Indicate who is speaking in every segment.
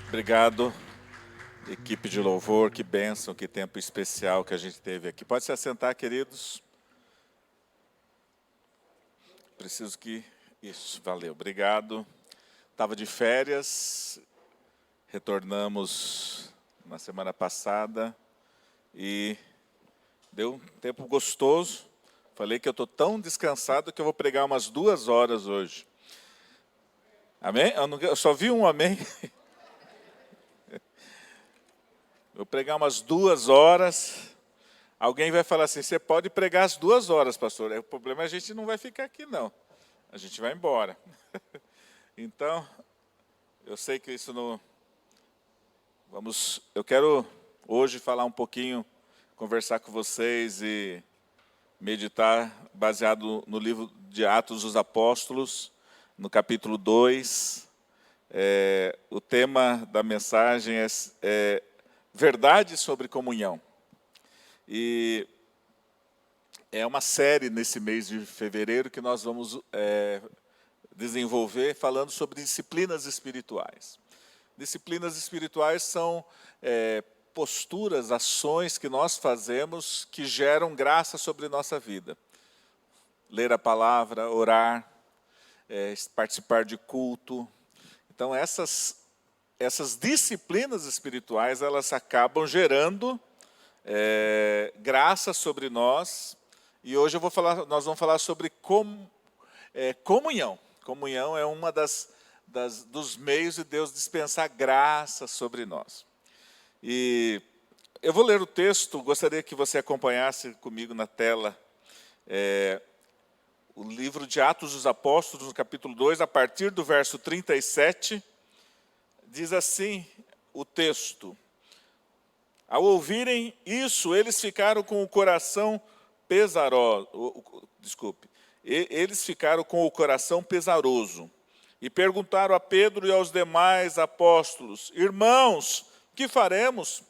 Speaker 1: Obrigado, equipe de louvor, que bênção, que tempo especial que a gente teve aqui. Pode se assentar, queridos. Preciso que... Isso, valeu, obrigado. Estava de férias, retornamos na semana passada e deu um tempo gostoso. Falei que eu estou tão descansado que eu vou pregar umas 2 horas hoje. Amém? Eu só vi um amém. Vou pregar umas 2 horas. Alguém vai falar assim, você pode pregar as 2 horas, pastor. O problema é a gente não vai ficar aqui, não. A gente vai embora. Então, eu sei que isso não... Eu quero hoje falar um pouquinho, conversar com vocês e meditar baseado no livro de Atos dos Apóstolos, no capítulo 2. O tema da mensagem é verdade sobre comunhão. E é uma série nesse mês de fevereiro que nós vamos desenvolver falando sobre disciplinas espirituais. Disciplinas espirituais são posturas, ações que nós fazemos que geram graça sobre nossa vida. Ler a palavra, orar, participar de culto. Então essas disciplinas espirituais, elas acabam gerando graça sobre nós. E hoje nós vamos falar sobre comunhão. Comunhão é uma dos meios de Deus dispensar graça sobre nós. E eu vou ler o texto, gostaria que você acompanhasse comigo na tela o livro de Atos dos Apóstolos, no capítulo 2, a partir do verso 37, diz assim o texto: ao ouvirem isso, eles ficaram com o coração pesaroso e perguntaram a Pedro e aos demais apóstolos: irmãos, que faremos?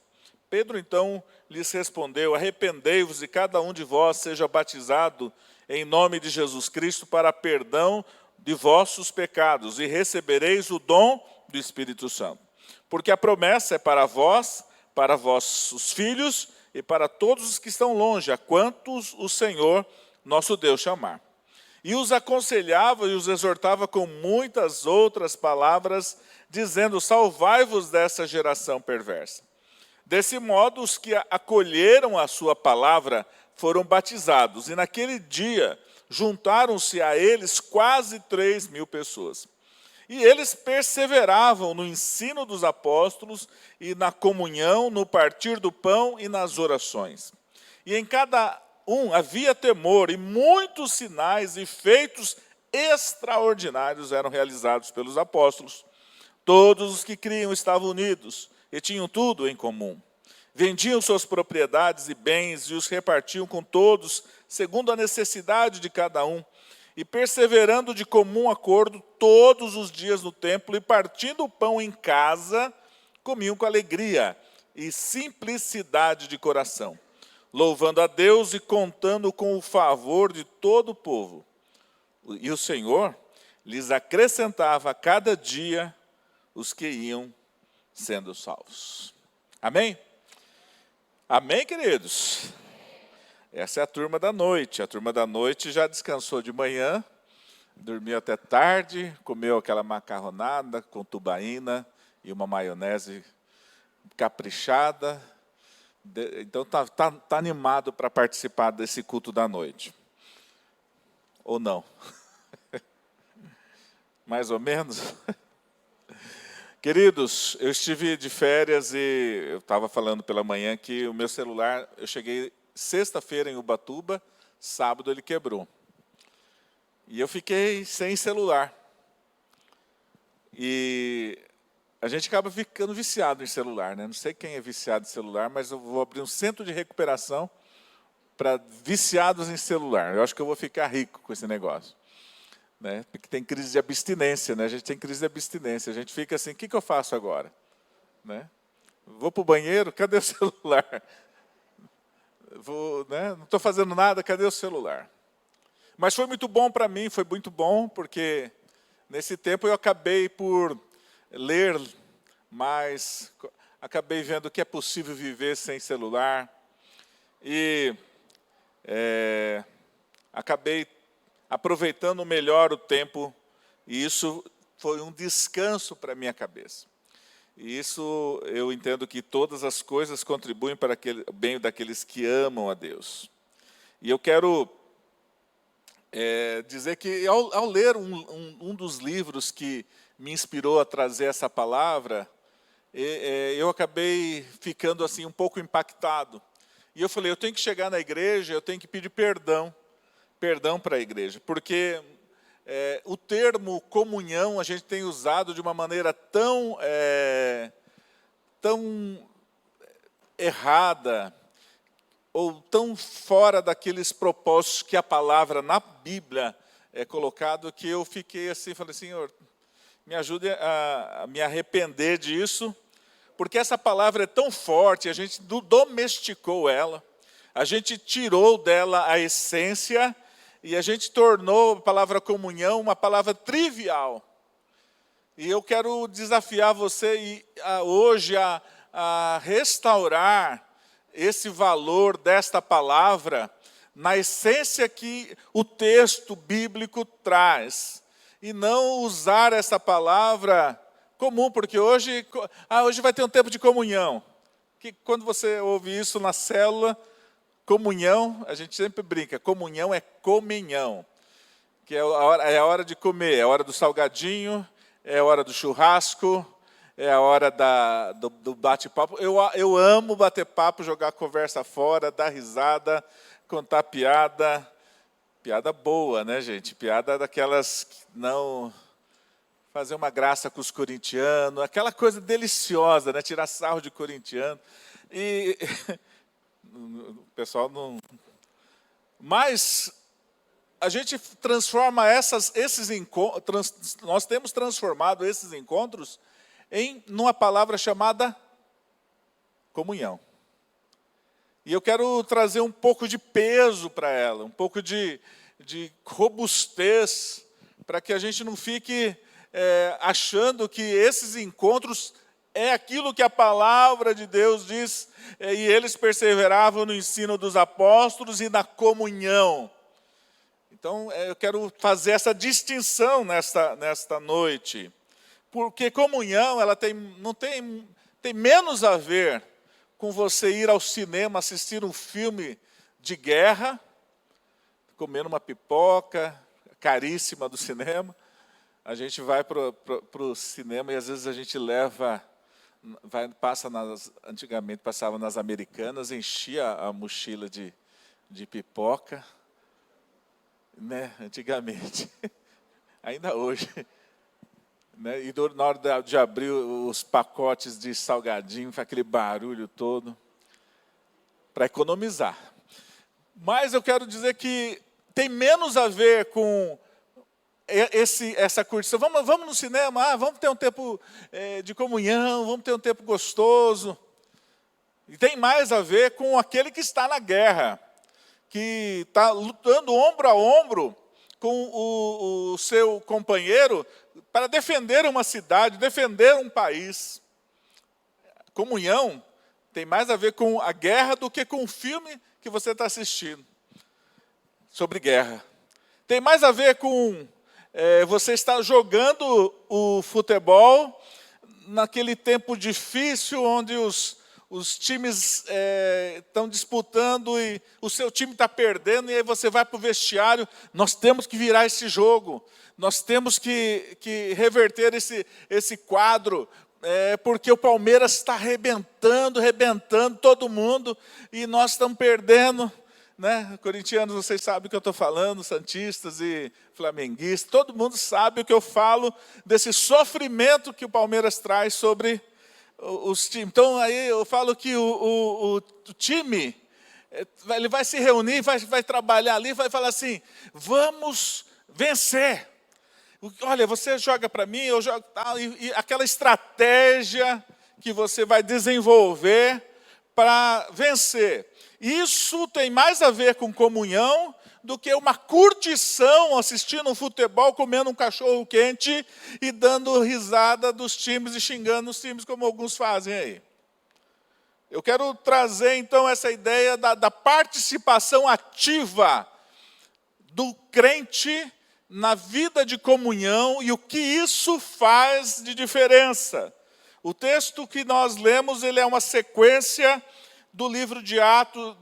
Speaker 1: Pedro então lhes respondeu: arrependei-vos e cada um de vós seja batizado em nome de Jesus Cristo para perdão de vossos pecados e recebereis o dom do Espírito Santo. Porque a promessa é para vós, para vossos filhos e para todos os que estão longe, a quantos o Senhor nosso Deus chamar. E os aconselhava e os exortava com muitas outras palavras, dizendo: salvai-vos dessa geração perversa. Desse modo, os que acolheram a sua palavra foram batizados, e naquele dia juntaram-se a eles quase 3.000 pessoas. E eles perseveravam no ensino dos apóstolos e na comunhão, no partir do pão e nas orações. E em cada um havia temor, e muitos sinais e feitos extraordinários eram realizados pelos apóstolos. Todos os que criam estavam unidos e tinham tudo em comum. Vendiam suas propriedades e bens e os repartiam com todos, segundo a necessidade de cada um. E perseverando de comum acordo todos os dias no templo e partindo o pão em casa, comiam com alegria e simplicidade de coração, louvando a Deus e contando com o favor de todo o povo. E o Senhor lhes acrescentava a cada dia os que iam sendo salvos. Amém? Amém, queridos? Essa é a turma da noite. A turma da noite já descansou de manhã, dormiu até tarde, comeu aquela macarronada com tubaína e uma maionese caprichada. Então tá animado para participar desse culto da noite. Ou não? Mais ou menos? Queridos, eu estive de férias e eu estava falando pela manhã que o meu celular, eu cheguei sexta-feira em Ubatuba, sábado ele quebrou. E eu fiquei sem celular. E a gente acaba ficando viciado em celular, né? Não sei quem é viciado em celular, mas eu vou abrir um centro de recuperação para viciados em celular. Eu acho que eu vou ficar rico com esse negócio. Né? Porque tem crise de abstinência, né? A gente tem crise de abstinência. A gente fica assim, o que eu faço agora? Né? Vou para o banheiro, cadê o celular? Não estou fazendo nada, cadê o celular? Mas foi muito bom para mim, foi muito bom, porque nesse tempo eu acabei por ler mas acabei vendo que é possível viver sem celular e acabei aproveitando melhor o tempo, e isso foi um descanso para a minha cabeça. E isso eu entendo que todas as coisas contribuem para o bem daqueles que amam a Deus. E eu quero dizer que ao ler um dos livros que me inspirou a trazer essa palavra, eu acabei ficando assim um pouco impactado. E eu falei, eu tenho que chegar na igreja, eu tenho que pedir perdão para a igreja, porque o termo comunhão a gente tem usado de uma maneira tão errada, ou tão fora daqueles propósitos que a palavra na Bíblia é colocado, que eu fiquei assim, falei, Senhor, me ajude a me arrepender disso, porque essa palavra é tão forte, a gente domesticou ela, a gente tirou dela a essência, e a gente tornou a palavra comunhão uma palavra trivial. E eu quero desafiar você hoje a restaurar esse valor desta palavra na essência que o texto bíblico traz. E não usar essa palavra comum, porque hoje vai ter um tempo de comunhão. Que quando você ouve isso na célula, comunhão, a gente sempre brinca, comunhão é comunhão, que é a hora de comer, é a hora do salgadinho, é a hora do churrasco, é a hora do bate-papo. Eu amo bater papo, jogar conversa fora, dar risada, contar piada boa, né, gente? Piada daquelas que não... fazer uma graça com os corintianos, aquela coisa deliciosa, né? Tirar sarro de corintiano. E... o pessoal não... Mas a gente transforma esses encontros, nós temos transformado esses encontros numa palavra chamada comunhão. E eu quero trazer um pouco de peso para ela, um pouco de robustez, para que a gente não fique achando que esses encontros é aquilo que a palavra de Deus diz, e eles perseveravam no ensino dos apóstolos e na comunhão. Então, eu quero fazer essa distinção nesta noite, porque comunhão ela tem menos a ver com você ir ao cinema assistir um filme de guerra, comendo uma pipoca caríssima do cinema. A gente vai para o cinema e às vezes a gente antigamente passava nas Americanas, enchia a mochila de pipoca, né? Antigamente, ainda hoje, né? E na hora de abrir os pacotes de salgadinho, faz aquele barulho todo, para economizar. Mas eu quero dizer que tem menos a ver com essa curtição. Vamos no cinema, vamos ter um tempo de comunhão, vamos ter um tempo gostoso. E tem mais a ver com aquele que está na guerra, que está lutando ombro a ombro com o seu companheiro para defender uma cidade, defender um país. Comunhão tem mais a ver com a guerra do que com o filme que você está assistindo sobre guerra. Tem mais a ver com você estar jogando o futebol naquele tempo difícil, onde os times estão disputando e o seu time está perdendo, e aí você vai para o vestiário, nós temos que virar esse jogo, nós temos que reverter esse quadro, porque o Palmeiras está arrebentando todo mundo, e nós estamos perdendo. Né? Corintianos, vocês sabem o que eu estou falando, santistas e flamenguistas, todo mundo sabe o que eu falo desse sofrimento que o Palmeiras traz sobre os times. Então, aí eu falo que o time, ele vai se reunir, vai trabalhar ali, vai falar assim, vamos vencer. Olha, você joga para mim, eu jogo tal, e aquela estratégia que você vai desenvolver para vencer. Isso tem mais a ver com comunhão do que uma curtição assistindo um futebol, comendo um cachorro quente e dando risada dos times e xingando os times, como alguns fazem aí. Eu quero trazer, então, essa ideia da participação ativa do crente na vida de comunhão e o que isso faz de diferença. O texto que nós lemos, ele é uma sequência do livro de Atos,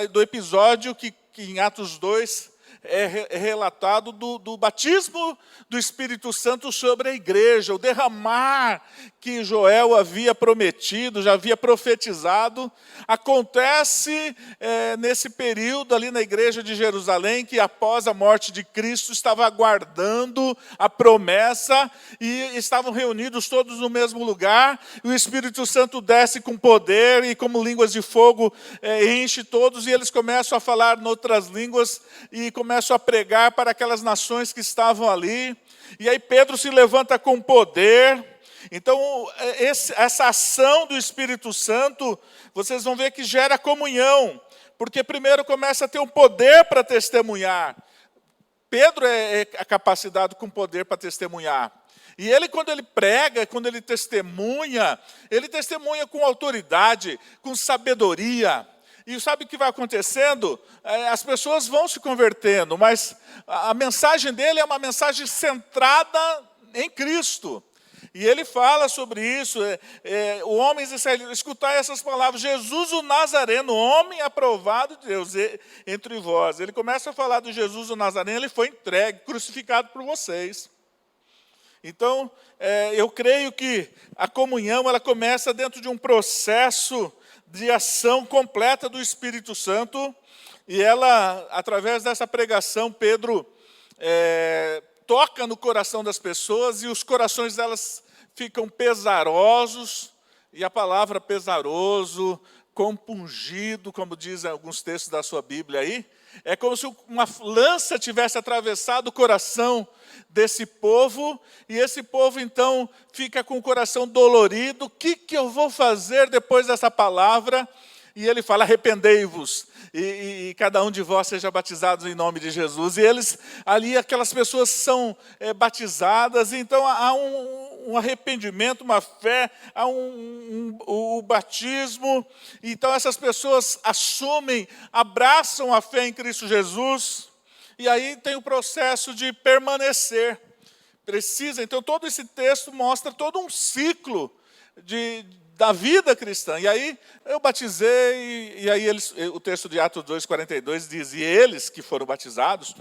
Speaker 1: do episódio que em Atos 2 é relatado do batismo do Espírito Santo sobre a igreja, o derramar que Joel havia prometido, já havia profetizado, acontece nesse período ali na igreja de Jerusalém, que após a morte de Cristo estava aguardando a promessa, e estavam reunidos todos no mesmo lugar, e o Espírito Santo desce com poder, e como línguas de fogo enche todos, e eles começam a falar em outras línguas, e começam a pregar para aquelas nações que estavam ali. E aí Pedro se levanta com poder. Então, essa ação do Espírito Santo, vocês vão ver que gera comunhão, porque primeiro começa a ter um poder para testemunhar. Pedro é capacitado com poder para testemunhar. E ele, quando ele prega, quando ele testemunha com autoridade, com sabedoria. E sabe o que vai acontecendo? As pessoas vão se convertendo, mas a mensagem dele é uma mensagem centrada em Cristo. E ele fala sobre isso, o homem israelita, escutar essas palavras, Jesus o Nazareno, homem aprovado de Deus entre vós. Ele começa a falar de Jesus o Nazareno, ele foi entregue, crucificado por vocês. Então, eu creio que a comunhão, ela começa dentro de um processo de ação completa do Espírito Santo, e ela, através dessa pregação, Pedro toca no coração das pessoas, e os corações delas ficam pesarosos, e a palavra pesaroso, compungido, como dizem alguns textos da sua Bíblia aí, é como se uma lança tivesse atravessado o coração desse povo, e esse povo então fica com o coração dolorido. O que eu vou fazer depois dessa palavra? E ele fala, arrependei-vos, e cada um de vós seja batizado em nome de Jesus. E eles, ali, aquelas pessoas são batizadas, então há um arrependimento, uma fé, há o batismo. Então essas pessoas assumem, abraçam a fé em Cristo Jesus, e aí tem o processo de permanecer. Então todo esse texto mostra todo um ciclo da vida cristã. E aí eu batizei, e aí o texto de Atos 2,42 diz, e eles que foram batizados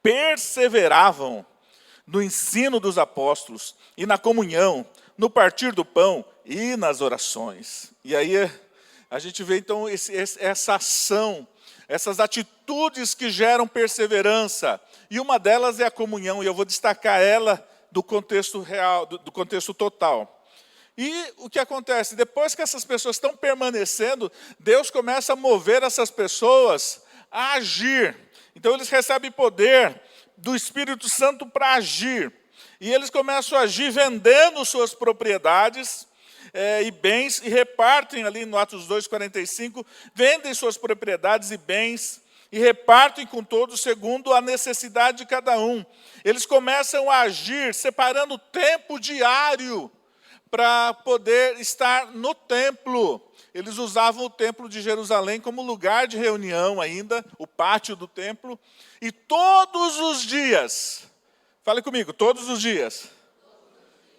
Speaker 1: perseveravam no ensino dos apóstolos, e na comunhão, no partir do pão e nas orações. E aí a gente vê então essa ação, essas atitudes que geram perseverança, e uma delas é a comunhão, e eu vou destacar ela do contexto real, do contexto total. E o que acontece? Depois que essas pessoas estão permanecendo, Deus começa a mover essas pessoas a agir. Então eles recebem poder do Espírito Santo para agir. E eles começam a agir vendendo suas propriedades e bens, e repartem ali no Atos 2,45, vendem suas propriedades e bens, e repartem com todos segundo a necessidade de cada um. Eles começam a agir, separando tempo diário, para poder estar no templo. Eles usavam o templo de Jerusalém como lugar de reunião ainda, o pátio do templo. E todos os dias, fale comigo, todos os dias,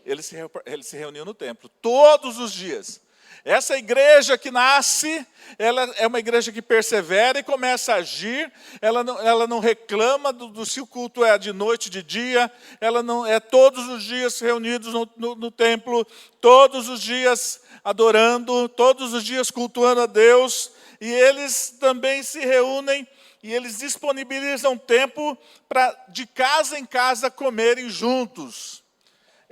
Speaker 1: eles se reuniam no templo, todos os dias. Essa igreja que nasce, ela é uma igreja que persevera e começa a agir. Ela não reclama se o culto é de noite, de dia. Ela não é todos os dias reunidos no templo, todos os dias adorando, todos os dias cultuando a Deus. E eles também se reúnem e eles disponibilizam tempo para de casa em casa comerem juntos.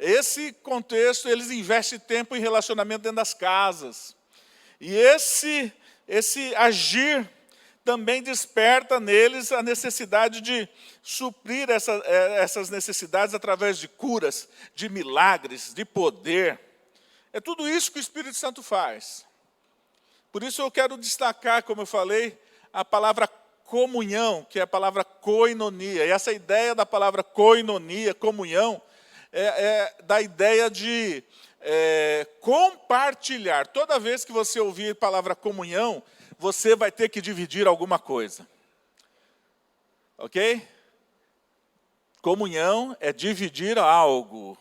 Speaker 1: Esse contexto, eles investem tempo em relacionamento dentro das casas. E esse agir também desperta neles a necessidade de suprir essas necessidades através de curas, de milagres, de poder. É tudo isso que o Espírito Santo faz. Por isso eu quero destacar, como eu falei, a palavra comunhão, que é a palavra koinonia. E essa ideia da palavra koinonia, comunhão, é da ideia de compartilhar. Toda vez que você ouvir a palavra comunhão, você vai ter que dividir alguma coisa. Ok? Comunhão é dividir algo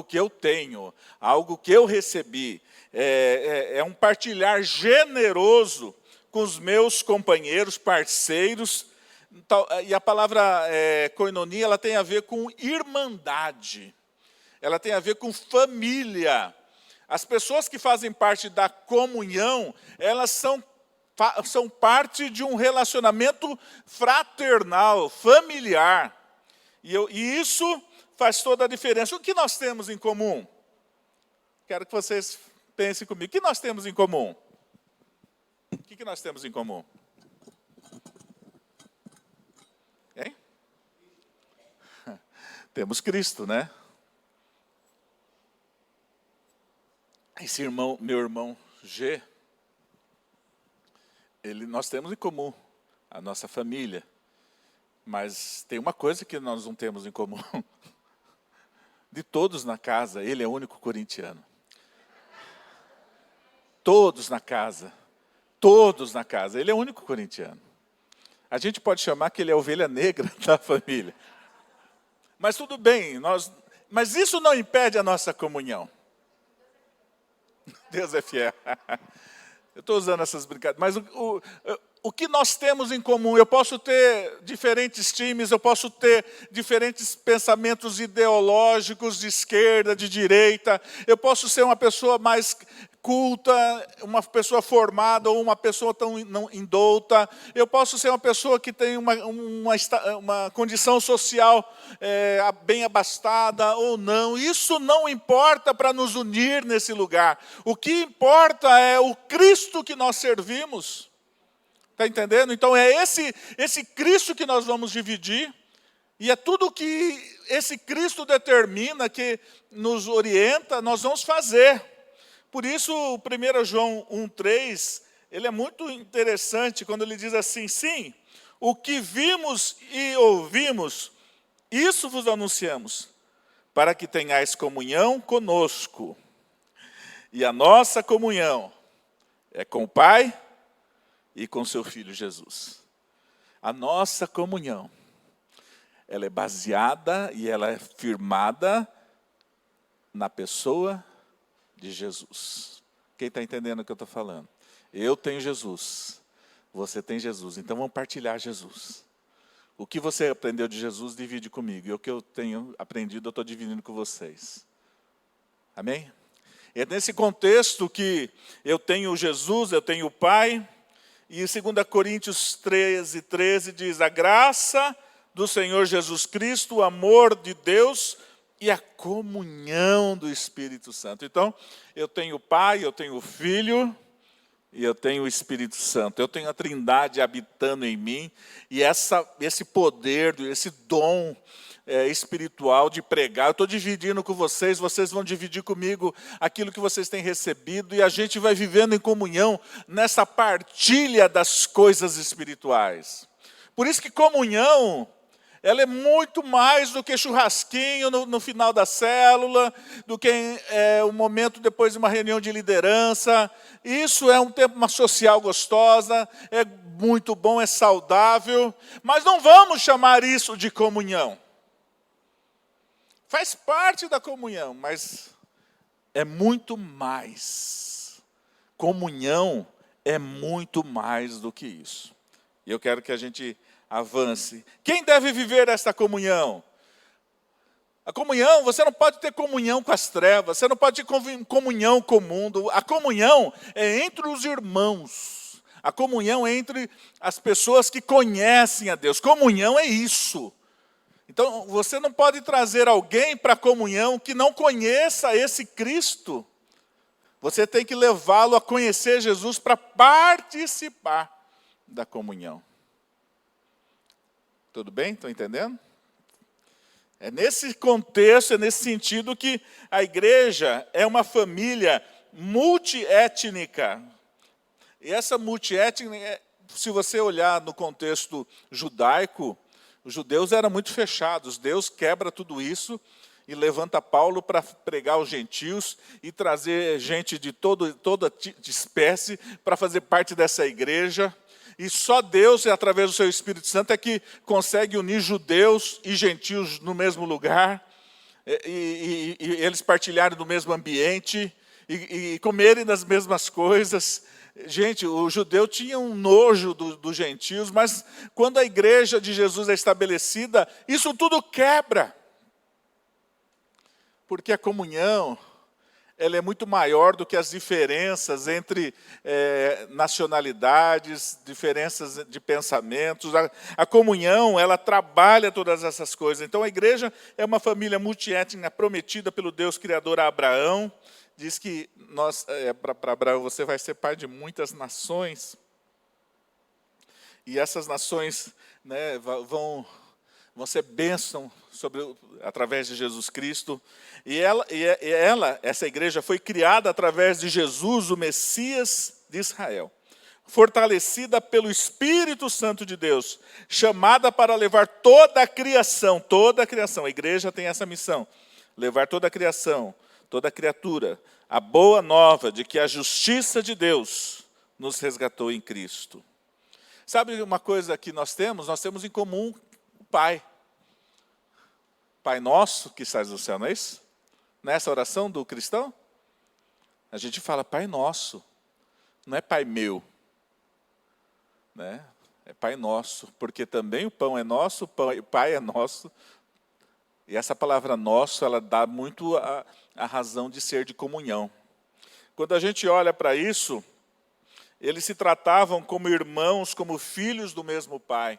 Speaker 1: que eu tenho, algo que eu recebi. É um partilhar generoso com os meus companheiros, parceiros. E a palavra koinonia, ela tem a ver com irmandade. Ela tem a ver com família. As pessoas que fazem parte da comunhão, elas são parte de um relacionamento fraternal, familiar. E isso faz toda a diferença. O que nós temos em comum? Quero que vocês pensem comigo. O que nós temos em comum? O que nós temos em comum? Hein? Temos Cristo, né? Esse irmão, meu irmão G, nós temos em comum a nossa família. Mas tem uma coisa que nós não temos em comum. De todos na casa, ele é o único corintiano. Todos na casa, ele é o único corintiano. A gente pode chamar que ele é a ovelha negra da família. Mas tudo bem, mas isso não impede a nossa comunhão. Deus é fiel. Eu estou usando essas brincadeiras, mas o que nós temos em comum? Eu posso ter diferentes times, eu posso ter diferentes pensamentos ideológicos de esquerda, de direita, eu posso ser uma pessoa mais culta, uma pessoa formada ou uma pessoa tão indouta, eu posso ser uma pessoa que tem uma condição social bem abastada ou não. Isso não importa para nos unir nesse lugar. O que importa é o Cristo que nós servimos. Está entendendo? Então é esse Cristo que nós vamos dividir, e é tudo que esse Cristo determina, que nos orienta, nós vamos fazer. Por isso, o 1 João 1,3, ele é muito interessante, quando ele diz assim: sim, o que vimos e ouvimos, isso vos anunciamos, para que tenhais comunhão conosco. E a nossa comunhão é com o Pai e com seu Filho Jesus. A nossa comunhão, ela é baseada e ela é firmada na pessoa de Jesus. Quem está entendendo o que eu estou falando? Eu tenho Jesus, você tem Jesus, então vamos partilhar Jesus. O que você aprendeu de Jesus, divide comigo. E o que eu tenho aprendido, eu estou dividindo com vocês. Amém? É nesse contexto que eu tenho Jesus, eu tenho o Pai. E em 2 Coríntios 13 diz: a graça do Senhor Jesus Cristo, o amor de Deus e a comunhão do Espírito Santo. Então, eu tenho o Pai, eu tenho o Filho e eu tenho o Espírito Santo. Eu tenho a Trindade habitando em mim, e esse poder, esse dom espiritual de pregar, eu estou dividindo com vocês, vocês vão dividir comigo aquilo que vocês têm recebido, e a gente vai vivendo em comunhão nessa partilha das coisas espirituais. Por isso que comunhão, ela é muito mais do que churrasquinho no final da célula, do que um momento depois de uma reunião de liderança. Isso é um tempo, uma social gostosa, é muito bom, é saudável, mas não vamos chamar isso de comunhão. Faz parte da comunhão, mas é muito mais. Comunhão é muito mais do que isso. E eu quero que a gente avance. Quem deve viver esta comunhão? A comunhão, você não pode ter comunhão com as trevas, você não pode ter comunhão com o mundo. A comunhão é entre os irmãos. A comunhão é entre as pessoas que conhecem a Deus. Comunhão é isso. Então, você não pode trazer alguém para a comunhão que não conheça esse Cristo. Você tem que levá-lo a conhecer Jesus para participar da comunhão. Tudo bem? Estão entendendo? É nesse contexto, é nesse sentido que a igreja é uma família multiétnica. E essa multiétnica se você olhar no contexto judaico, os judeus eram muito fechados. Deus quebra tudo isso e levanta Paulo para pregar aos gentios e trazer gente de toda espécie para fazer parte dessa igreja. E só Deus, através do seu Espírito Santo, é que consegue unir judeus e gentios no mesmo lugar, e eles partilharem do mesmo ambiente, e comerem das mesmas coisas. Gente, o judeu tinha um nojo dos gentios, mas quando a igreja de Jesus é estabelecida, isso tudo quebra. Porque a comunhão, ela é muito maior do que as diferenças entre nacionalidades, diferenças de pensamentos. A comunhão, ela trabalha todas essas coisas. Então, a igreja é uma família multiétnica prometida pelo Deus Criador a Abraão. Diz que para Abraão, você vai ser pai de muitas nações. E essas nações, né, vão ser bênção através de Jesus Cristo. E essa igreja foi criada através de Jesus, o Messias de Israel. Fortalecida pelo Espírito Santo de Deus, chamada para levar toda a criação. A igreja tem essa missão, levar toda a criação, toda criatura, a boa nova de que a justiça de Deus nos resgatou em Cristo. Sabe uma coisa que nós temos? Nós temos em comum o Pai. Pai nosso que estás no céu, não é isso? Nessa oração do cristão, a gente fala Pai nosso, não é Pai meu, né? É Pai nosso, porque também o pão é nosso, o Pai é nosso. E essa palavra nosso, ela dá muito a razão de ser de comunhão. Quando a gente olha para isso, eles se tratavam como irmãos, como filhos do mesmo Pai.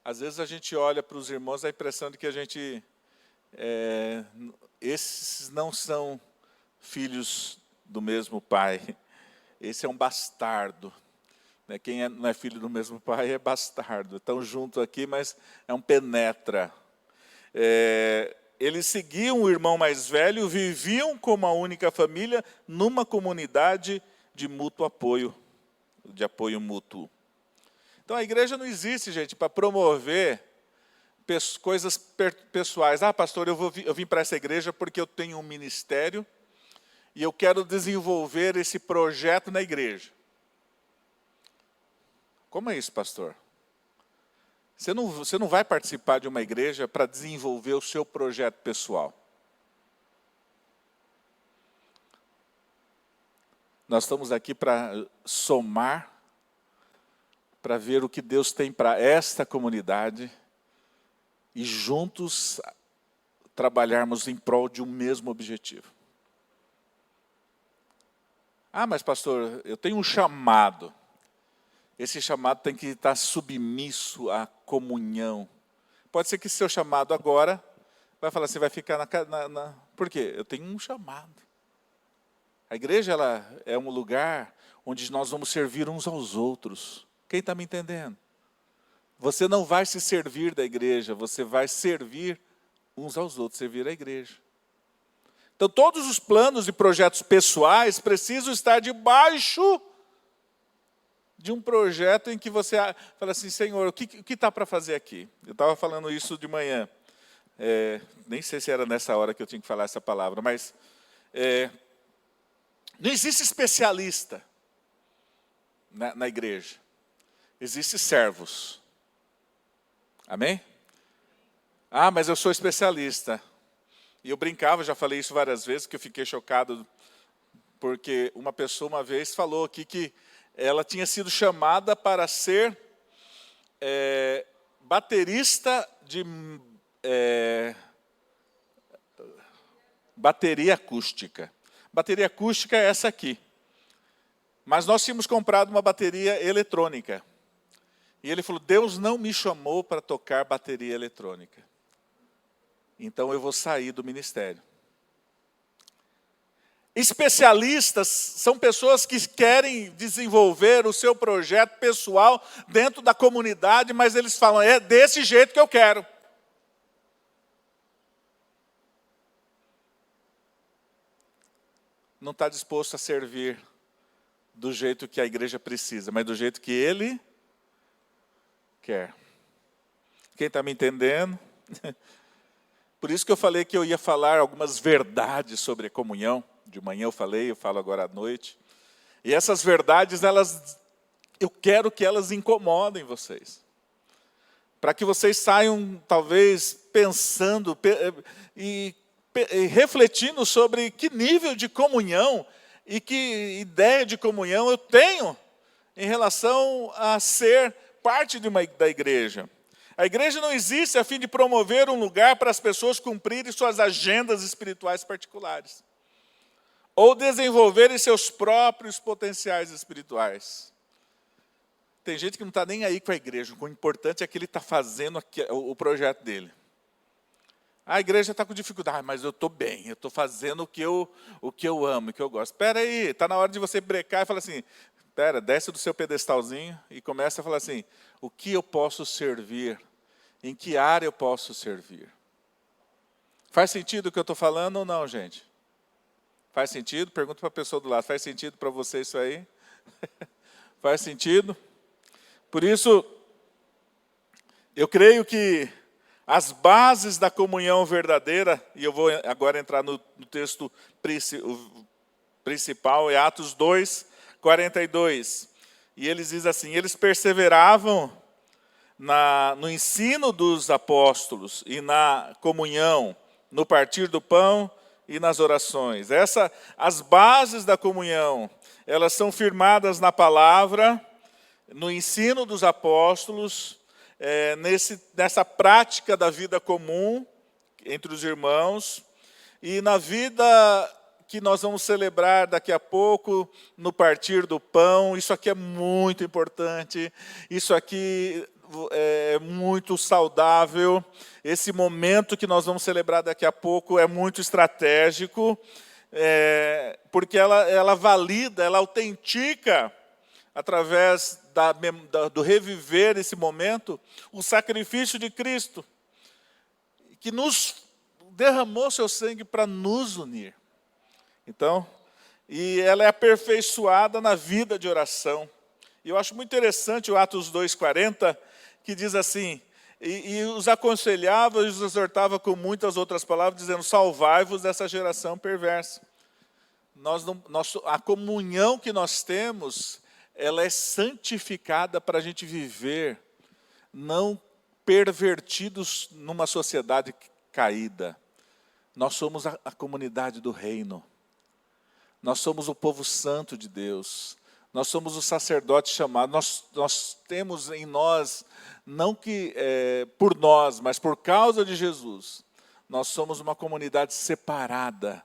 Speaker 1: Às vezes a gente olha para os irmãos, a impressão de que esses não são filhos do mesmo pai. Esse é um bastardo. Quem não é filho do mesmo pai é bastardo. Estão juntos aqui, mas é um penetra. Eles seguiam o irmão mais velho, viviam como a única família, numa comunidade de mútuo apoio, de apoio mútuo. Então, a igreja não existe, gente, para promover coisas pessoais. Ah, pastor, eu vim para essa igreja porque eu tenho um ministério e eu quero desenvolver esse projeto na igreja. Como é isso, pastor? Você não vai participar de uma igreja para desenvolver o seu projeto pessoal. Nós estamos aqui para somar, para ver o que Deus tem para esta comunidade e juntos trabalharmos em prol de um mesmo objetivo. Ah, mas pastor, eu tenho um chamado. Esse chamado tem que estar submisso à comunhão. Pode ser que seu chamado agora vai falar assim, vai ficar Por quê? Eu tenho um chamado. A igreja ela é um lugar onde nós vamos servir uns aos outros. Quem está me entendendo? Você não vai se servir da igreja, você vai servir uns aos outros, servir a igreja. Então, todos os planos e projetos pessoais precisam estar debaixo de um projeto em que você fala assim, Senhor, o que está para fazer aqui? Eu estava falando isso de manhã. Nem sei se era nessa hora que eu tinha que falar essa palavra, mas não existe especialista na igreja. Existem servos. Amém? Ah, mas eu sou especialista. E eu brincava, já falei isso várias vezes, que eu fiquei chocado, porque uma pessoa uma vez falou aqui que ela tinha sido chamada para ser baterista de bateria acústica. Bateria acústica é essa aqui. Mas nós tínhamos comprado uma bateria eletrônica. E ele falou, Deus não me chamou para tocar bateria eletrônica. Então eu vou sair do ministério. Especialistas são pessoas que querem desenvolver o seu projeto pessoal dentro da comunidade, mas eles falam, é desse jeito que eu quero. Não está disposto a servir do jeito que a igreja precisa, mas do jeito que Ele quer. Quem está me entendendo? Por isso que eu falei que eu ia falar algumas verdades sobre a comunhão. De manhã eu falei, eu falo agora à noite. E essas verdades, eu quero que elas incomodem vocês. Para que vocês saiam, talvez, pensando e refletindo sobre que nível de comunhão e que ideia de comunhão eu tenho em relação a ser parte da igreja. A igreja não existe a fim de promover um lugar para as pessoas cumprirem suas agendas espirituais particulares, ou desenvolverem seus próprios potenciais espirituais. Tem gente que não está nem aí com a igreja, o importante é que ele está fazendo o projeto dele. A igreja está com dificuldade, mas eu estou bem, eu estou fazendo o que eu amo, o que eu gosto. Espera aí, está na hora de você brecar e falar assim, desce do seu pedestalzinho e começa a falar assim, o que eu posso servir? Em que área eu posso servir? Faz sentido o que eu estou falando ou não, gente? Faz sentido? Pergunta para a pessoa do lado, faz sentido para você isso aí? Faz sentido? Por isso, eu creio que as bases da comunhão verdadeira, e eu vou agora entrar no texto principal, é Atos 2, 42. E eles dizem assim, eles perseveravam no ensino dos apóstolos e na comunhão, no partir do pão e nas orações. As bases da comunhão, elas são firmadas na palavra, no ensino dos apóstolos, nessa prática da vida comum entre os irmãos, e na vida que nós vamos celebrar daqui a pouco, no partir do pão. Isso aqui é muito importante, isso aqui é muito saudável. Esse momento que nós vamos celebrar daqui a pouco é muito estratégico, porque ela valida, ela autentica, através do reviver esse momento, o sacrifício de Cristo, que nos derramou seu sangue para nos unir. Então, e ela é aperfeiçoada na vida de oração. E eu acho muito interessante o Atos 2,40, que diz assim, e os aconselhava e os exortava com muitas outras palavras, dizendo, salvai-vos dessa geração perversa. A comunhão que nós temos, ela é santificada para a gente viver, não pervertidos numa sociedade caída. Nós somos a comunidade do reino. Nós somos o povo santo de Deus. Nós somos o sacerdote chamado. Nós temos em nós, não que por nós, mas por causa de Jesus, nós somos uma comunidade separada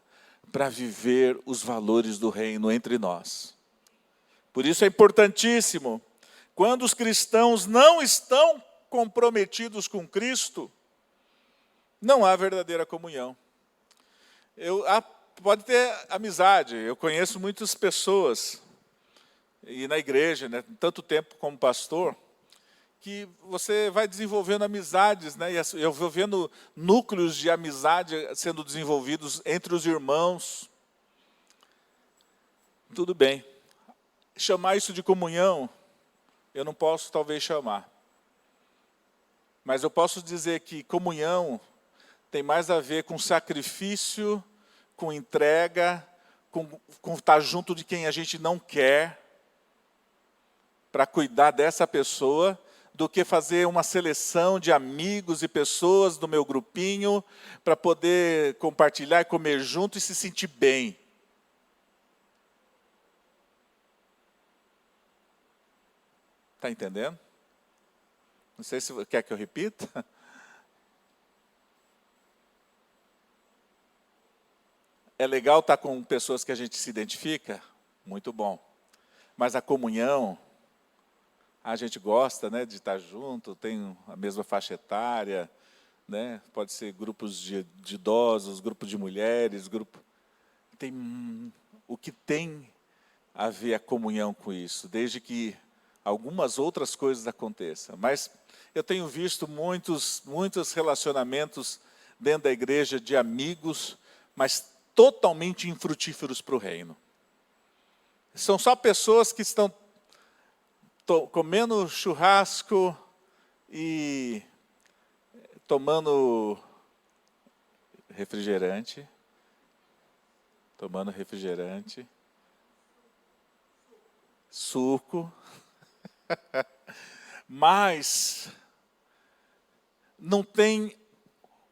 Speaker 1: para viver os valores do reino entre nós. Por isso é importantíssimo, quando os cristãos não estão comprometidos com Cristo, não há verdadeira comunhão. Pode ter amizade, eu conheço muitas pessoas, e na igreja, né, tanto tempo como pastor, que você vai desenvolvendo amizades, né, e eu vou vendo núcleos de amizade sendo desenvolvidos entre os irmãos. Tudo bem. Chamar isso de comunhão, eu não posso talvez chamar. Mas eu posso dizer que comunhão tem mais a ver com sacrifício, com entrega, com estar junto de quem a gente não quer, para cuidar dessa pessoa, do que fazer uma seleção de amigos e pessoas do meu grupinho, para poder compartilhar e comer junto e se sentir bem. Está entendendo? Não sei se quer que eu repita. É legal estar com pessoas que a gente se identifica? Muito bom. Mas a comunhão, a gente gosta, né, de estar junto, tem a mesma faixa etária, né, pode ser grupos de idosos, grupo de mulheres, o que tem a ver a comunhão com isso, desde que algumas outras coisas aconteçam. Mas eu tenho visto muitos relacionamentos dentro da igreja de amigos, mas totalmente infrutíferos para o reino. São só pessoas que estão comendo churrasco e tomando refrigerante, suco, mas não tem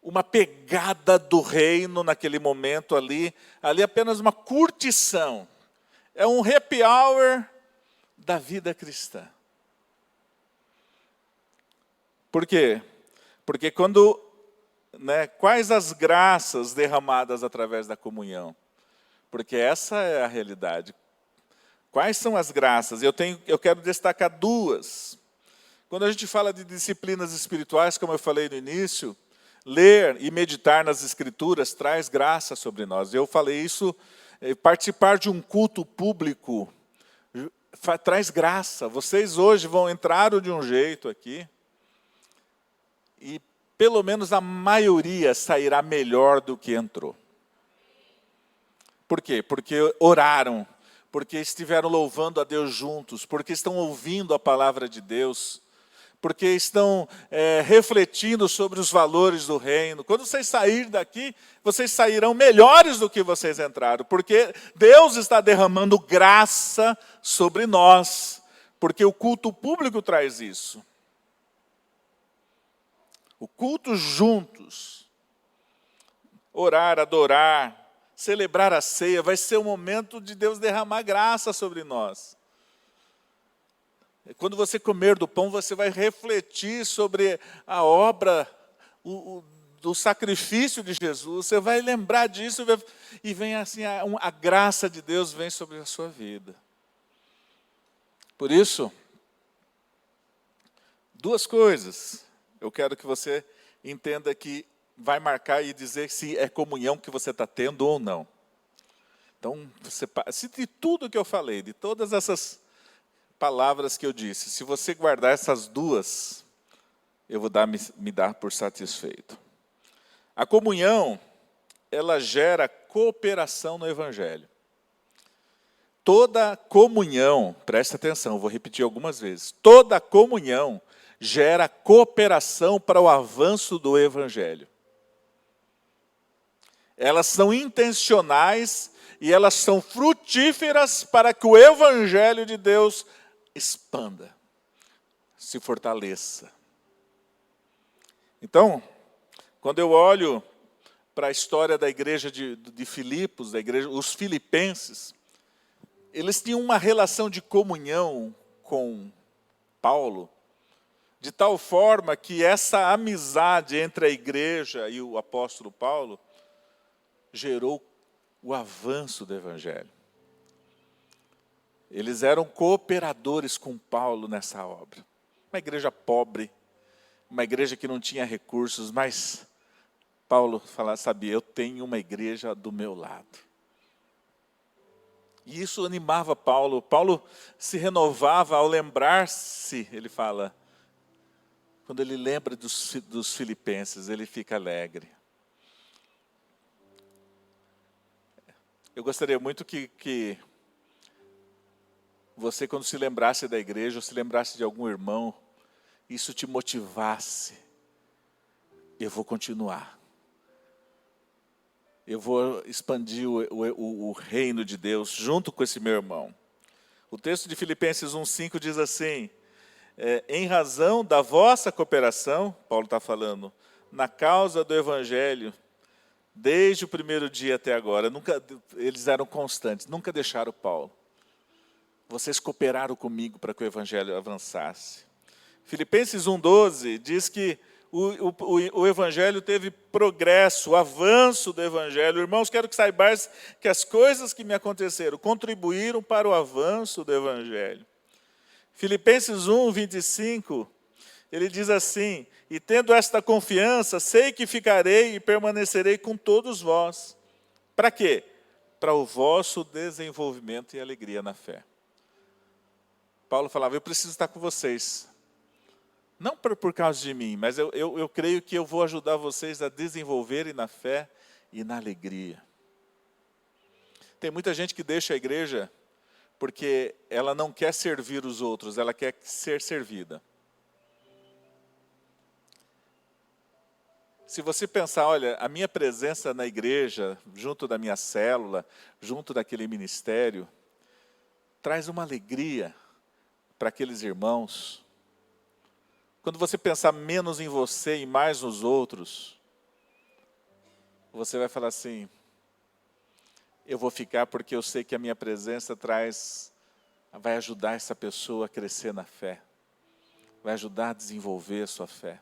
Speaker 1: uma pegada do reino naquele momento ali é apenas uma curtição, é um happy hour da vida cristã. Por quê? Porque quais as graças derramadas através da comunhão? Porque essa é a realidade. Quais são as graças? Eu quero destacar duas. Quando a gente fala de disciplinas espirituais, como eu falei no início, ler e meditar nas Escrituras traz graça sobre nós. Eu falei isso, participar de um culto público traz graça. Vocês hoje entraram de um jeito aqui, e pelo menos a maioria sairá melhor do que entrou. Por quê? Porque oraram, porque estiveram louvando a Deus juntos, porque estão ouvindo a palavra de Deus, porque estão refletindo sobre os valores do reino. Quando vocês saírem daqui, vocês sairão melhores do que vocês entraram, porque Deus está derramando graça sobre nós, porque o culto público traz isso. O culto juntos, orar, adorar, celebrar a ceia, vai ser o momento de Deus derramar graça sobre nós. Quando você comer do pão, você vai refletir sobre a obra, do sacrifício de Jesus. Você vai lembrar disso e vem assim, a graça de Deus vem sobre a sua vida. Por isso, duas coisas. Eu quero que você entenda que vai marcar e dizer se é comunhão que você está tendo ou não. Então, se de tudo que eu falei, de todas essas palavras que eu disse, se você guardar essas duas, eu vou me dar por satisfeito. A comunhão, ela gera cooperação no Evangelho. Toda comunhão, presta atenção, eu vou repetir algumas vezes, toda comunhão gera cooperação para o avanço do Evangelho. Elas são intencionais e elas são frutíferas para que o Evangelho de Deus expanda, se fortaleça. Então, quando eu olho para a história da igreja de Filipos, os filipenses, eles tinham uma relação de comunhão com Paulo, de tal forma que essa amizade entre a igreja e o apóstolo Paulo gerou o avanço do Evangelho. Eles eram cooperadores com Paulo nessa obra. Uma igreja pobre, uma igreja que não tinha recursos, mas Paulo sabia, eu tenho uma igreja do meu lado. E isso animava Paulo. Paulo se renovava ao lembrar-se, ele fala, quando ele lembra dos filipenses, ele fica alegre. Eu gostaria muito que você, quando se lembrasse da igreja, ou se lembrasse de algum irmão, isso te motivasse. Eu vou continuar. Eu vou expandir o reino de Deus junto com esse meu irmão. O texto de Filipenses 1,5 diz assim, em razão da vossa cooperação, Paulo está falando, na causa do Evangelho, desde o primeiro dia até agora, eles eram constantes, nunca deixaram Paulo. Vocês cooperaram comigo para que o Evangelho avançasse. Filipenses 1,12 diz que o Evangelho teve progresso, o avanço do Evangelho. Irmãos, quero que saibais que as coisas que me aconteceram contribuíram para o avanço do Evangelho. Filipenses 1,25, ele diz assim, e tendo esta confiança, sei que ficarei e permanecerei com todos vós. Para quê? Para o vosso desenvolvimento e alegria na fé. Paulo falava, eu preciso estar com vocês. Não por causa de mim, mas eu creio que eu vou ajudar vocês a desenvolverem na fé e na alegria. Tem muita gente que deixa a igreja porque ela não quer servir os outros, ela quer ser servida. Se você pensar, olha, a minha presença na igreja, junto da minha célula, junto daquele ministério, traz uma alegria para aqueles irmãos. Quando você pensar menos em você e mais nos outros, você vai falar assim, eu vou ficar porque eu sei que a minha presença vai ajudar essa pessoa a crescer na fé, vai ajudar a desenvolver a sua fé.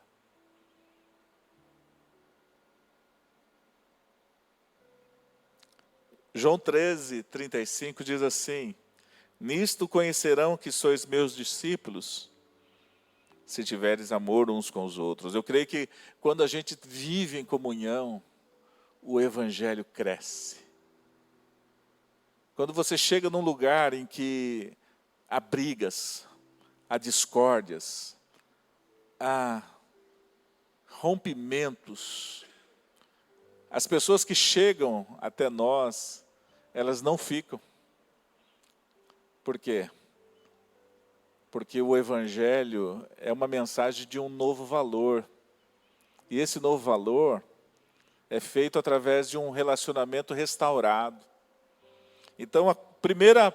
Speaker 1: João 13:35 diz assim, nisto conhecerão que sois meus discípulos, se tiveres amor uns com os outros. Eu creio que quando a gente vive em comunhão, o evangelho cresce. Quando você chega num lugar em que há brigas, há discórdias, há rompimentos, as pessoas que chegam até nós, elas não ficam. Por quê? Porque o evangelho é uma mensagem de um novo valor. E esse novo valor é feito através de um relacionamento restaurado. Então, a primeira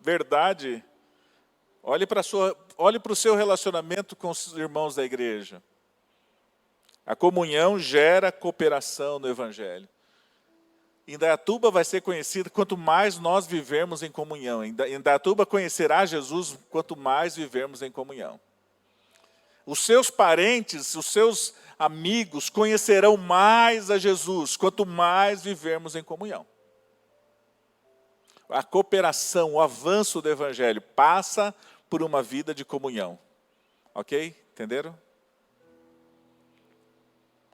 Speaker 1: verdade, olhe para o seu relacionamento com os irmãos da igreja. A comunhão gera cooperação no evangelho. Indaiatuba vai ser conhecida quanto mais nós vivermos em comunhão. Indaiatuba conhecerá Jesus quanto mais vivermos em comunhão. Os seus parentes, os seus amigos conhecerão mais a Jesus quanto mais vivermos em comunhão. A cooperação, o avanço do evangelho passa por uma vida de comunhão. Ok? Entenderam?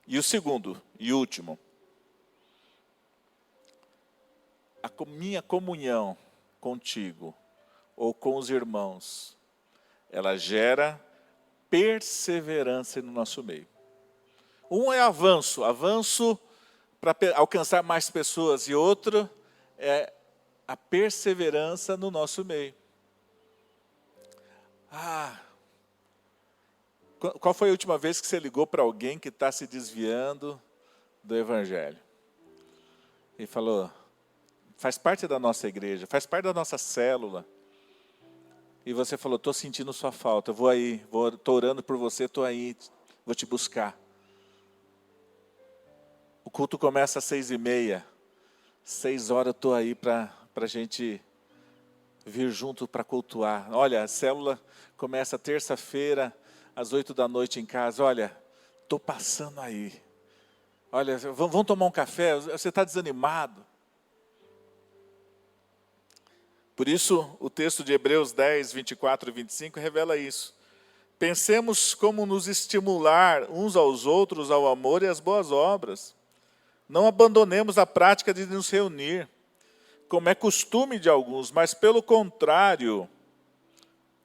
Speaker 1: E o segundo e último. A minha comunhão contigo ou com os irmãos, ela gera perseverança no nosso meio. Um é avanço para alcançar mais pessoas, e outro é a perseverança no nosso meio. Qual foi a última vez que você ligou para alguém que está se desviando do evangelho? E falou, faz parte da nossa igreja, faz parte da nossa célula. E você falou, estou sentindo sua falta, eu vou aí, estou orando por você, estou aí, vou te buscar. O culto começa às 6h30, 6h eu estou aí para a gente vir junto para cultuar. Olha, a célula começa terça-feira, às 20h em casa. Olha, estou passando aí. Olha, vamos tomar um café? Você está desanimado? Por isso, o texto de Hebreus 10, 24 e 25 revela isso. Pensemos como nos estimular uns aos outros ao amor e às boas obras. Não abandonemos a prática de nos reunir, como é costume de alguns, mas pelo contrário,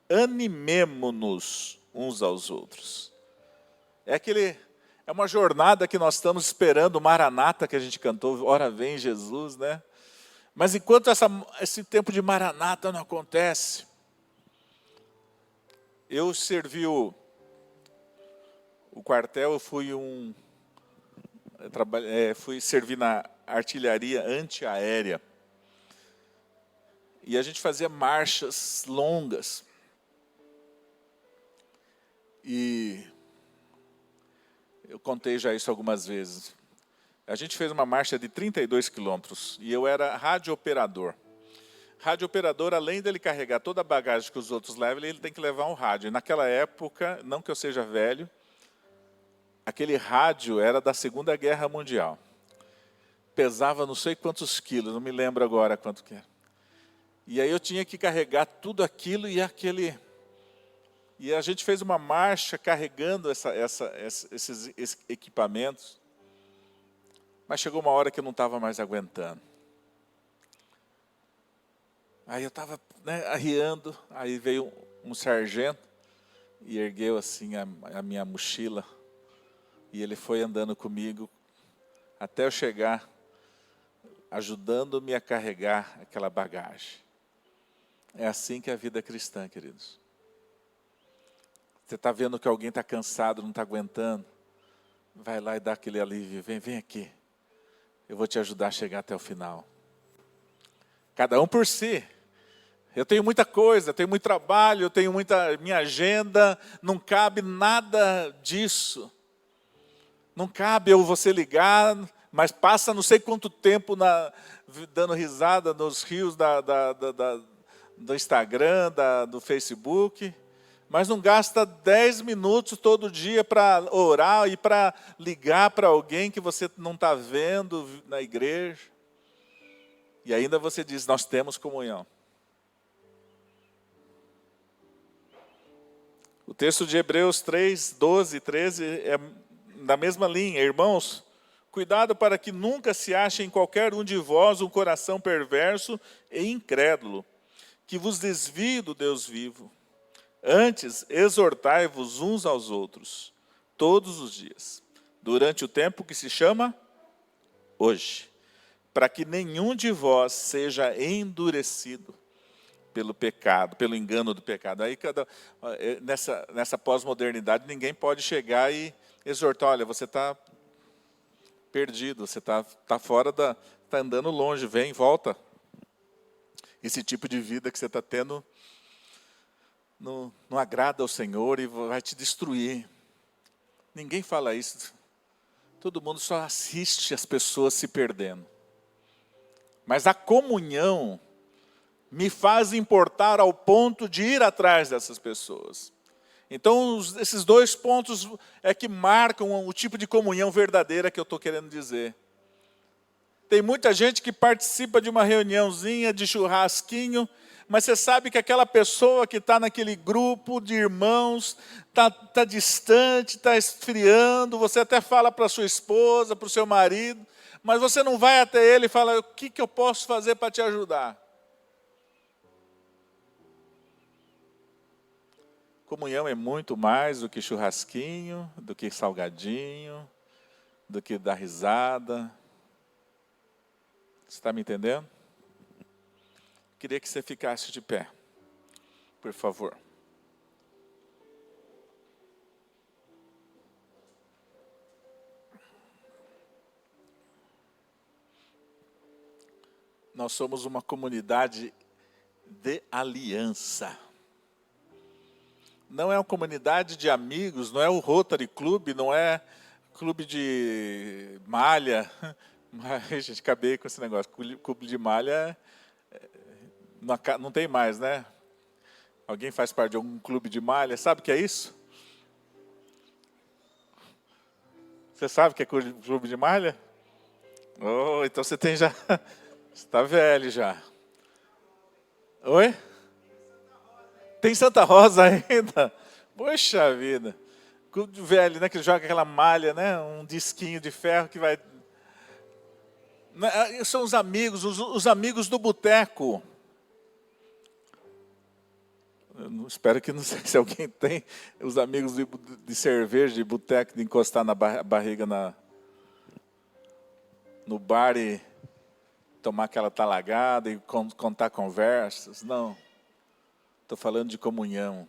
Speaker 1: animemo-nos uns aos outros. É uma jornada que nós estamos esperando, o Maranata que a gente cantou, ora vem Jesus, né? Mas enquanto esse tempo de Maranata não acontece, eu servi o quartel, eu fui servir na artilharia antiaérea. E a gente fazia marchas longas. E eu contei já isso algumas vezes. A gente fez uma marcha de 32 quilômetros e eu era radiooperador. Radiooperador, além dele carregar toda a bagagem que os outros levam, ele tem que levar um rádio. E naquela época, não que eu seja velho, aquele rádio era da Segunda Guerra Mundial. Pesava não sei quantos quilos, não me lembro agora quanto que era. E aí eu tinha que carregar tudo aquilo e a gente fez uma marcha carregando esses equipamentos. Mas chegou uma hora que eu não estava mais aguentando. Aí eu estava arriando, aí veio um sargento e ergueu assim a minha mochila. E ele foi andando comigo até eu chegar, ajudando-me a carregar aquela bagagem. É assim que é a vida cristã, queridos. Você está vendo que alguém está cansado, não está aguentando, vai lá e dá aquele alívio. Vem aqui, eu vou te ajudar a chegar até o final. Cada um por si. Eu tenho muita coisa, eu tenho muito trabalho, eu tenho minha agenda, não cabe nada disso. Não cabe você ligar, mas passa não sei quanto tempo dando risada nos rios do Instagram, do Facebook, mas não gasta 10 minutos todo dia para orar e para ligar para alguém que você não está vendo na igreja. E ainda você diz, nós temos comunhão. O texto de Hebreus 3, 12 e 13 é na mesma linha. Irmãos, cuidado para que nunca se ache em qualquer um de vós um coração perverso e incrédulo, que vos desvie do Deus vivo. Antes, exortai-vos uns aos outros, todos os dias, durante o tempo que se chama hoje, para que nenhum de vós seja endurecido pelo pecado, pelo engano do pecado. Aí, nessa pós-modernidade, ninguém pode chegar e exortar, olha, você está perdido, você está fora está andando longe, vem, volta. Esse tipo de vida que você está tendo não agrada ao Senhor e vai te destruir. Ninguém fala isso. Todo mundo só assiste as pessoas se perdendo. Mas a comunhão me faz importar ao ponto de ir atrás dessas pessoas. Então, esses dois pontos é que marcam o tipo de comunhão verdadeira que eu estou querendo dizer. Tem muita gente que participa de uma reuniãozinha, de churrasquinho, mas você sabe que aquela pessoa que está naquele grupo de irmãos está distante, está esfriando, você até fala para a sua esposa, para o seu marido, mas você não vai até ele e fala, o que eu posso fazer para te ajudar? Comunhão é muito mais do que churrasquinho, do que salgadinho, do que dar risada. Você está me entendendo? Queria que você ficasse de pé, por favor. Nós somos uma comunidade de aliança. Não é uma comunidade de amigos, não é o Rotary Club, não é clube de malha. Mas, gente, acabei com esse negócio. Clube de malha não tem mais, né? Alguém faz parte de algum clube de malha? Sabe o que é isso? Você sabe o que é clube de malha? Oh, então você tem já... Você está velho já. Oi? Tem Santa Rosa ainda? Poxa vida. Clube de velho, né? Que joga aquela malha, né? Um disquinho de ferro que vai... São os amigos do boteco. Espero que não sei se alguém tem os amigos de cerveja, de boteco, de encostar na barriga no bar e tomar aquela talagada e contar conversas. Não. Estou falando de comunhão.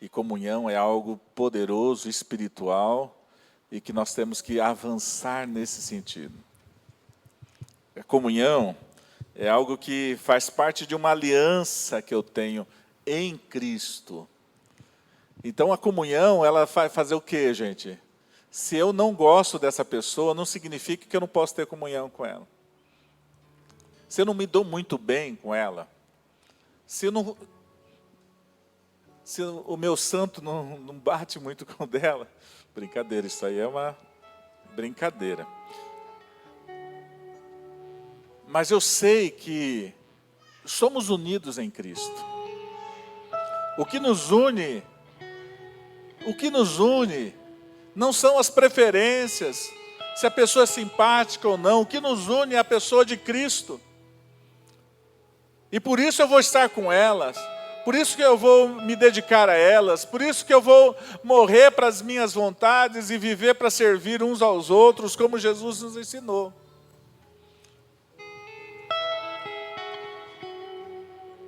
Speaker 1: E comunhão é algo poderoso, espiritual, e que nós temos que avançar nesse sentido. A comunhão é algo que faz parte de uma aliança que eu tenho em Cristo. Então a comunhão, ela vai fazer o quê, gente? Se eu não gosto dessa pessoa, não significa que eu não posso ter comunhão com ela. Se eu não me dou muito bem com ela, se o meu santo não bate muito com o dela, brincadeira, isso aí é uma brincadeira. Mas eu sei que somos unidos em Cristo. O que nos une não são as preferências, se a pessoa é simpática ou não. O que nos une é a pessoa de Cristo. E por isso eu vou estar com elas, por isso que eu vou me dedicar a elas, por isso que eu vou morrer para as minhas vontades e viver para servir uns aos outros, como Jesus nos ensinou.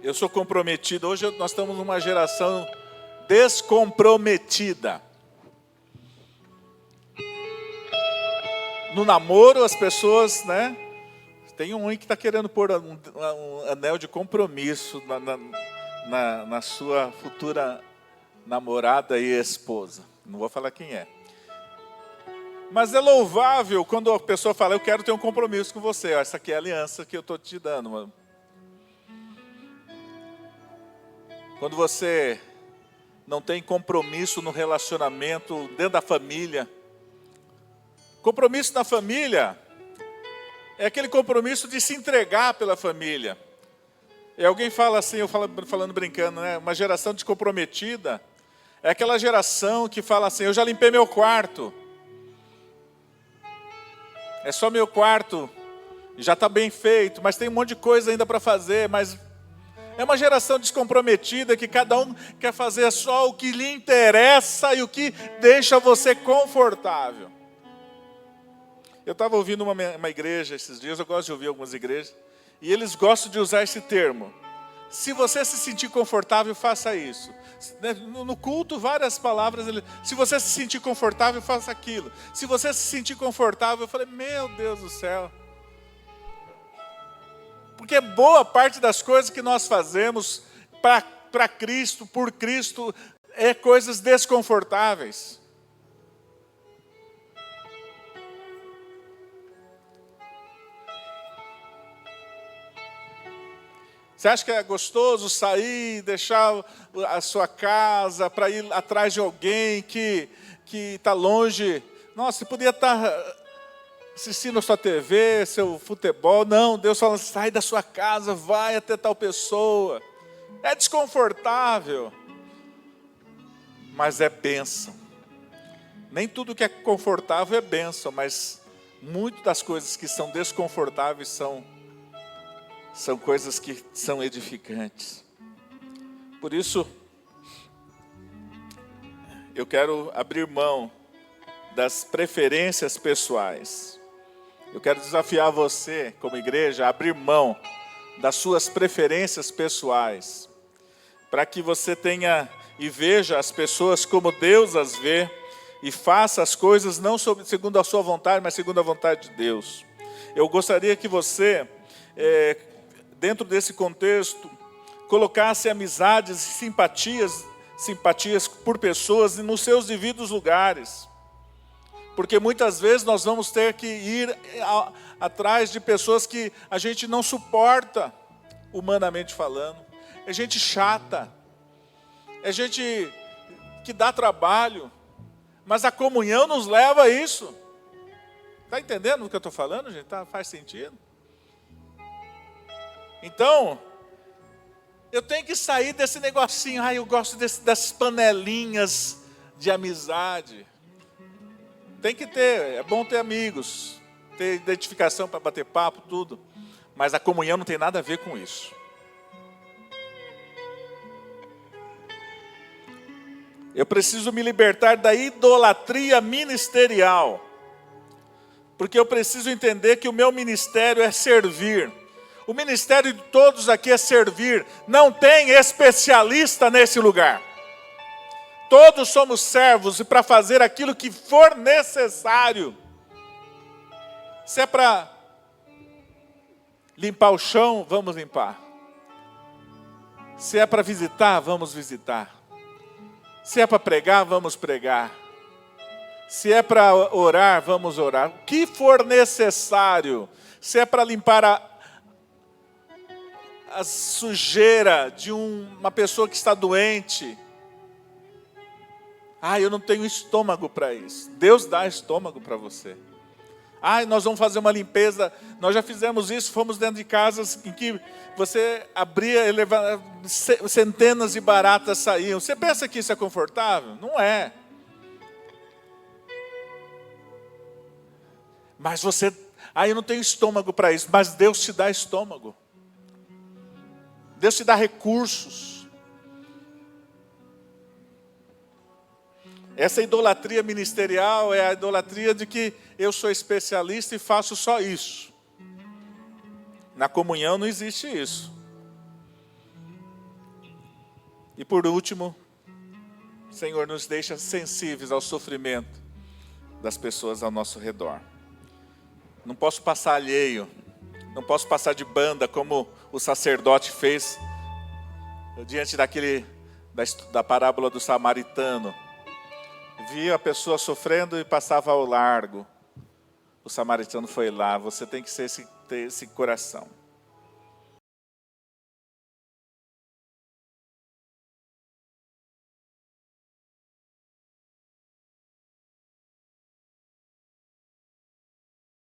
Speaker 1: Eu sou comprometido. Hoje nós estamos numa geração descomprometida. No namoro, as pessoas, né? Tem um que está querendo pôr um anel de compromisso na sua futura namorada e esposa. Não vou falar quem é. Mas é louvável quando a pessoa fala, eu quero ter um compromisso com você. Essa aqui é a aliança que eu estou te dando. Quando você não tem compromisso no relacionamento dentro da família. Compromisso na família é aquele compromisso de se entregar pela família. E alguém fala assim, eu falando brincando, né? Uma geração descomprometida é aquela geração que fala assim, eu já limpei meu quarto. É só meu quarto, já está bem feito, mas tem um monte de coisa ainda para fazer, mas é uma geração descomprometida que cada um quer fazer só o que lhe interessa e o que deixa você confortável. Eu estava ouvindo uma igreja esses dias, eu gosto de ouvir algumas igrejas, e eles gostam de usar esse termo. Se você se sentir confortável, faça isso. No culto, várias palavras. Se você se sentir confortável, faça aquilo. Se você se sentir confortável, eu falei, meu Deus do céu. Porque boa parte das coisas que nós fazemos para Cristo, por Cristo, é coisas desconfortáveis. Você acha que é gostoso sair, deixar a sua casa para ir atrás de alguém que está longe? Nossa, você podia estar assistindo a sua TV, seu futebol. Não, Deus fala, sai da sua casa, vai até tal pessoa. É desconfortável, mas é bênção. Nem tudo que é confortável é bênção, mas muitas das coisas que são desconfortáveis são coisas que são edificantes. Por isso, eu quero abrir mão das preferências pessoais. Eu quero desafiar você, como igreja, a abrir mão das suas preferências pessoais, para que você tenha e veja as pessoas como Deus as vê, e faça as coisas não segundo a sua vontade, mas segundo a vontade de Deus. Eu gostaria que você, dentro desse contexto, colocasse amizades e simpatias por pessoas nos seus devidos lugares. Porque muitas vezes nós vamos ter que ir atrás de pessoas que a gente não suporta, humanamente falando. É gente chata, é gente que dá trabalho, mas a comunhão nos leva a isso. Está entendendo o que eu estou falando, gente? Faz sentido? Então, eu tenho que sair desse negocinho. Eu gosto das panelinhas de amizade. Tem que ter, é bom ter amigos, ter identificação para bater papo, tudo. Mas a comunhão não tem nada a ver com isso. Eu preciso me libertar da idolatria ministerial. Porque eu preciso entender que o meu ministério é servir. O ministério de todos aqui é servir. Não tem especialista nesse lugar. Todos somos servos e para fazer aquilo que for necessário. Se é para limpar o chão, vamos limpar. Se é para visitar, vamos visitar. Se é para pregar, vamos pregar. Se é para orar, vamos orar. O que for necessário. Se é para limpar a sujeira de uma pessoa que está doente. Eu não tenho estômago para isso. Deus dá estômago para você. Nós vamos fazer uma limpeza. Nós já fizemos isso, fomos dentro de casas em que você abria, centenas de baratas saíam. Você pensa que isso é confortável? Não é. Mas você, eu não tenho estômago para isso. Mas Deus te dá estômago. Deus te dá recursos. Essa idolatria ministerial é a idolatria de que eu sou especialista e faço só isso. Na comunhão não existe isso. E por último, Senhor, nos deixa sensíveis ao sofrimento das pessoas ao nosso redor. Não posso passar alheio, não posso passar de banda como o sacerdote fez diante da parábola do samaritano. Via a pessoa sofrendo e passava ao largo. O samaritano foi lá. Você tem que ter esse coração.